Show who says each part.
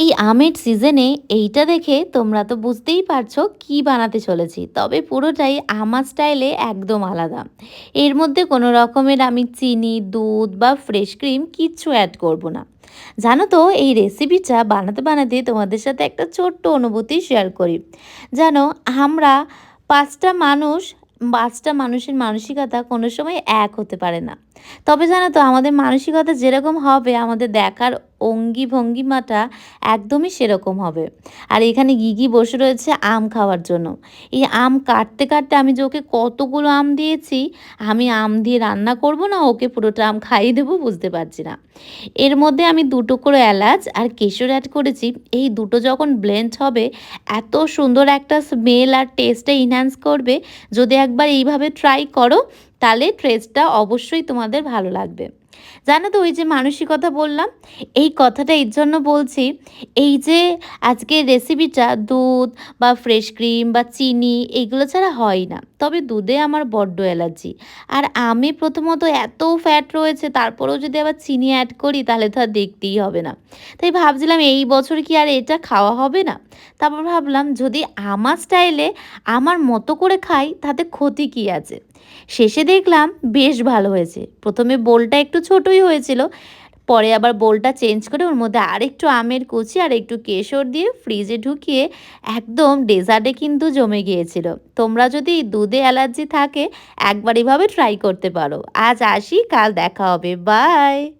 Speaker 1: এই আমের সিজনে এইটা দেখে তোমরা তো বুঝতেই পারছো কি বানাতে চলেছি। তবে পুরোটাই আমার স্টাইলে একদম আলাদা। এর মধ্যে কোনো রকমের আমি চিনি, দুধ বা ফ্রেশ ক্রিম কিচ্ছু অ্যাড করব না। জানো তো এই রেসিপিটা বানাতে বানাতে তোমাদের সাথে একটা ছোট্ট অনুভূতি শেয়ার করি। জানো আমরা ৫টা মানুষ ৫টা মানুষের মানসিকতা কোনো সময় এক হতে পারে না। তবে জানো তো আমাদের মানসিকতা যেরকম হবে আমাদের দেখার অঙ্গি ভঙ্গিমাটা একদমই সেরকম হবে। আর এখানে গিগি বসে রয়েছে আম খাওয়ার জন্য। এই আম কাটতে কাটতে আমি যে ওকে কতগুলো আম দিয়েছি, আমি আম দিয়ে রান্না করব না ওকে পুরোটা আম খাইয়ে দেবো বুঝতে পারছি না। এর মধ্যে আমি ২ টুকরো এলাচ আর কেশর অ্যাড করেছি। এই দুটো যখন ব্লেন্ড হবে এত সুন্দর একটা স্মেল আর টেস্টটা এনহ্যান্স করবে। যদি একবার এইভাবে ট্রাই করো তাহলে টেস্টটা অবশ্যই তোমাদের ভালো লাগবে। জানো তো ওই যে মানসিকতা বললাম, এই কথাটা এর জন্য বলছি, এই যে আজকের রেসিপিটা দুধ বা ফ্রেশ ক্রিম বা চিনি এইগুলো ছাড়া হয় না। তবে দুধে আমার বড্ড অ্যালার্জি। আর আমে প্রথমত এত ফ্যাট রয়েছে তারপরেও যদি আবার চিনি অ্যাড করি তাহলে তো আর দেখতেই হবে না। তাই ভাবছিলাম এই বছর কি আর এটা খাওয়া হবে না? তারপর ভাবলাম যদি আমার স্টাইলে আমার মতো করে খাই তাতে ক্ষতি কী আছে? শেষে দেখলাম বেশ ভালো হয়েছে। প্রথমে বোলটা একটু ছোটই হয়েছিল। পরে আবার বোলটা চেঞ্জ করে ওর মধ্যে আরেকটু আমের কুচি আর একটু কেশর দিয়ে ফ্রিজে ঢুকিয়ে একদম ডেজার্টে কিন্তু জমে গিয়েছিল। তোমরা যদি দুধে অ্যালার্জি থাকে একবার এভাবে ট্রাই করতে পারো। আজ আসি, কাল দেখা হবে। বাই।